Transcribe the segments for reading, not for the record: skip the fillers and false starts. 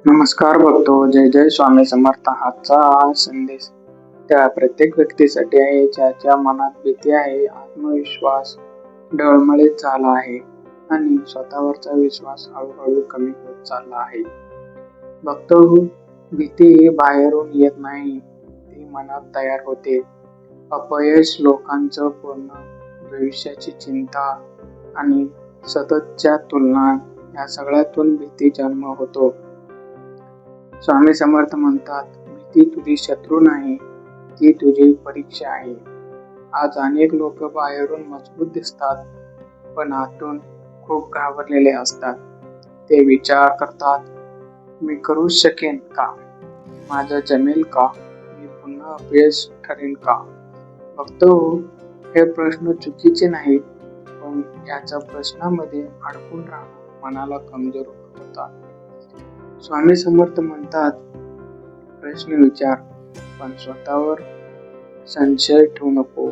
नमस्कार बघतो जय जय स्वामी समर्थ. आजचा हा संदेश त्या प्रत्येक व्यक्तीसाठी आहे ज्याच्या मनात भीती आहे, आत्मविश्वास डळमळीत झाला आहे आणि स्वतःवरचा विश्वास हळूहळू कमी होत चालला आहे. बघतो भीती ही बाहेरून येत नाही, ती मनात तयार होते. अपयश, लोकांचं पूर्ण भविष्याची चिंता आणि सततच्या तुलना या सगळ्यातून भीती जन्म होतो. स्वामी समर्थ म्हणतात, भीती तुझी शत्रू नाही, ती तुझी परीक्षा आहे. आज अनेक लोक बाहेरून मजबूत दिसतात, पण आतून खूप घाबरलेले असतात. ते विचार करतात, मी करू शकेन का? माझं जमेल का? मी पुन्हा अपयश ठरेन का? बघतो हे प्रश्न चुकीचे नाहीत, पण याच्या प्रश्नामध्ये अडकून राहणं मनाला कमजोर होतात. स्वामी समर्थ म्हणतात, प्रश्न विचार, पण स्वतःवर संशय ठेवू नको.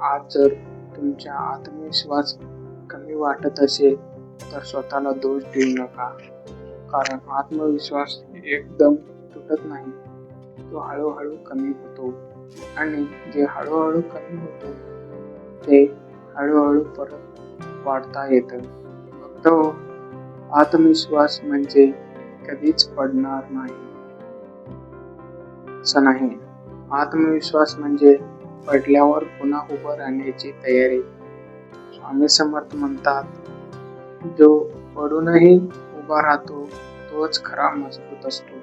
आज जर तुमचा आत्मविश्वास कमी वाटत असेल तर स्वतःला दोष देऊ नका, कारण आत्मविश्वास एकदम तुटत नाही, तो हळूहळू कमी होतो आणि जे हळूहळू कमी होतो ते हळूहळू परत वाढता येतं. फक्त आत्मविश्वास म्हणजे कधीच पडणार नाही असं नाही. आत्मविश्वास म्हणजे पडल्यावर पुन्हा उभं राहण्याची तयारी. स्वामी समर्थ म्हणतात, जो पडूनही उभा राहतो तोच खरा मजबूत असतो.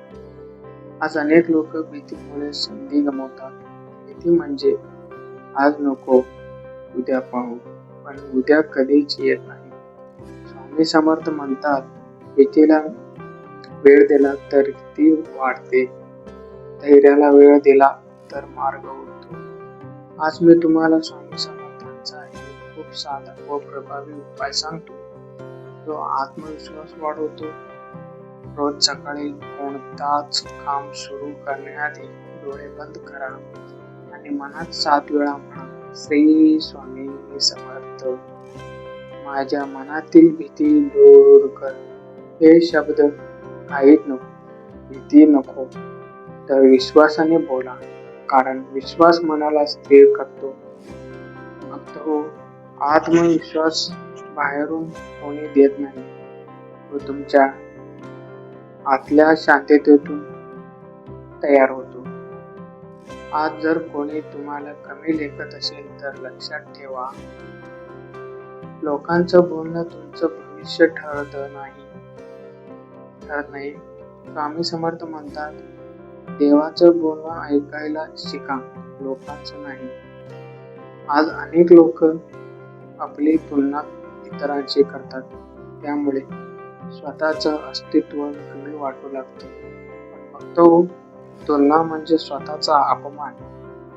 आज अनेक लोक भीतीमुळे संधी गमावतात. भीती म्हणजे आज नको, उद्या पाहू, पण उद्या कधीच येत नाही. स्वामी समर्थ म्हणतात, भीतीला वेळ दिला तर ती वाढते, धैर्याला वेळ दिला तर मार्ग उरतो. आज मी तुम्हाला स्वामी समर्थांचा एक खूप साधा व प्रभावी उपाय सांगतो, जो आत्मविश्वास वाढवतो. रोज सकाळी कोणताच काम सुरू करण्याआधी डोळे बंद करा आणि मनात 7 वेळा म्हणा, श्री स्वामी समर्थ. माझ्या मनातील भीती दूर कर. हे शब्द काहीच नको, भीती नको, तर विश्वासाने बोला, कारण विश्वास मनाला स्थिर करतो. फक्त आत्मविश्वास बाहेरून कोणी देत नाही, तो तुमच्या आतल्या शांततेतून तयार होतो. आज जर कोणी तुम्हाला कमी लेखत असेल तर लक्षात ठेवा, लोकांचं बोलणं तुमचं भविष्य ठरत नाही. स्वामी समर्थ म्हणतात, देवाचं बोलणं ऐकायला शिका, लोकांचं नाही. आज अनेक लोक आपली तुलना इतरांशी करतात, त्यामुळे स्वतःचं अस्तित्व कमी वाटू लागतं. पण फक्त तुलना म्हणजे स्वतःचा अपमान.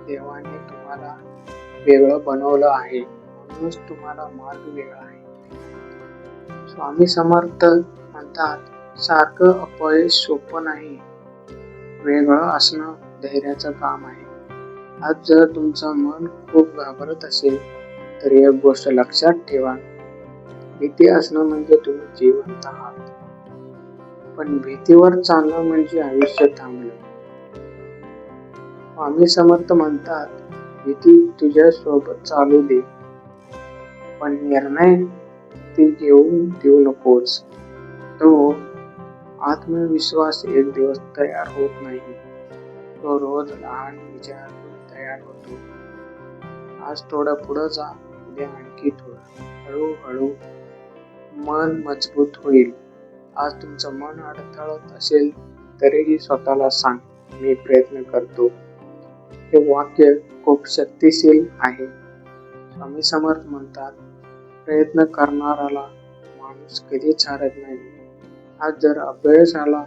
देवाने तुम्हाला वेगळं बनवलं आहे, म्हणूनच तुम्हाला मार्ग वेगळा आहे. स्वामी समर्थ म्हणतात, सारखं अपयश सोपं नाही, वेगळं असणं धैर्याचं काम आहे. आज जर तुमचं मन खूप घाबरत असेल तर एक गोष्ट लक्षात ठेवा, भीती असणं म्हणजे तुम्ही जिवंत आहात, पण भीतीवर चालणं म्हणजे आयुष्य थांबलं. स्वामी समर्थ म्हणतात, भीती तुझ्या सोबत चालू दे, पण निर्णय ती घेऊन देऊ नकोस. तो आत्मविश्वास एक दिवस तयार होत नाही, तो रोज लहान विचारातून तयार होतो. आज थोडं पुढं जा, उद्या आणखी थोडं, हळूहळू मन मजबूत होईल. आज तुमचं मन अडथळत असेल तरीही स्वतःला सांग, मी प्रयत्न करतो. हे वाक्य खूप शक्तिशील आहे. स्वामी समर्थ म्हणतात, प्रयत्न करणाराला माणूस कधीच हारत नाही. आज जर अपयश आला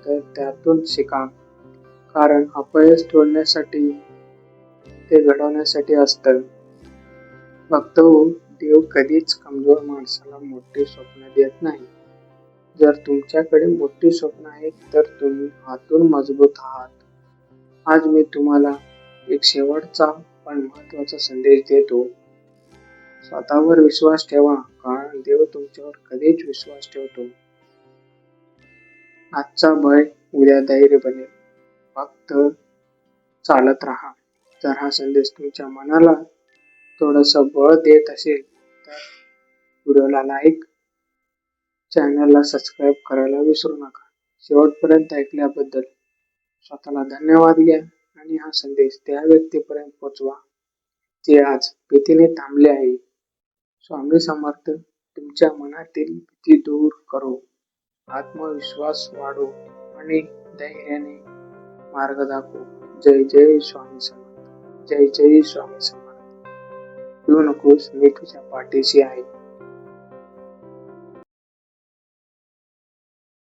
तर त्यातून शिका, कारण अपयश तोडण्यासाठी, ते घडवण्यासाठी असतं. फक्त देव कधीच कमजोर माणसाला मोठी स्वप्न देत नाही. जर तुमच्याकडे मोठी स्वप्न आहेत तर तुम्ही आतून मजबूत आहात. आज मी तुम्हाला एक शेवटचा पण महत्त्वाचा संदेश देतो. स्वतःवर विश्वास ठेवा, कारण देव तुमच्यावर कधीच विश्वास ठेवतो. आजचा भय उद्या धैर्य बनेल. फक्त चालत राहा. जर हा संदेश तुमच्या मनाला थोडस बळ देत असेल तर व्हिडिओला लाईक, चॅनलला सबस्क्राईब करायला विसरू नका. शेवटपर्यंत ऐकल्याबद्दल स्वतःला धन्यवाद द्या आणि हा संदेश त्या व्यक्तीपर्यंत पोहोचवा जे आज भीतीने थांबले आहे. स्वामी समर्थ तुमच्या मनातील भीती दूर करो, आत्मविश्वास वाढो आणि धैर्याने मार्ग दाखवू. जय जय स्वामी समर्थ. जय जय स्वामी समर्थ. भिऊ नकोस, मी तुझ्या पाठीशी आहे.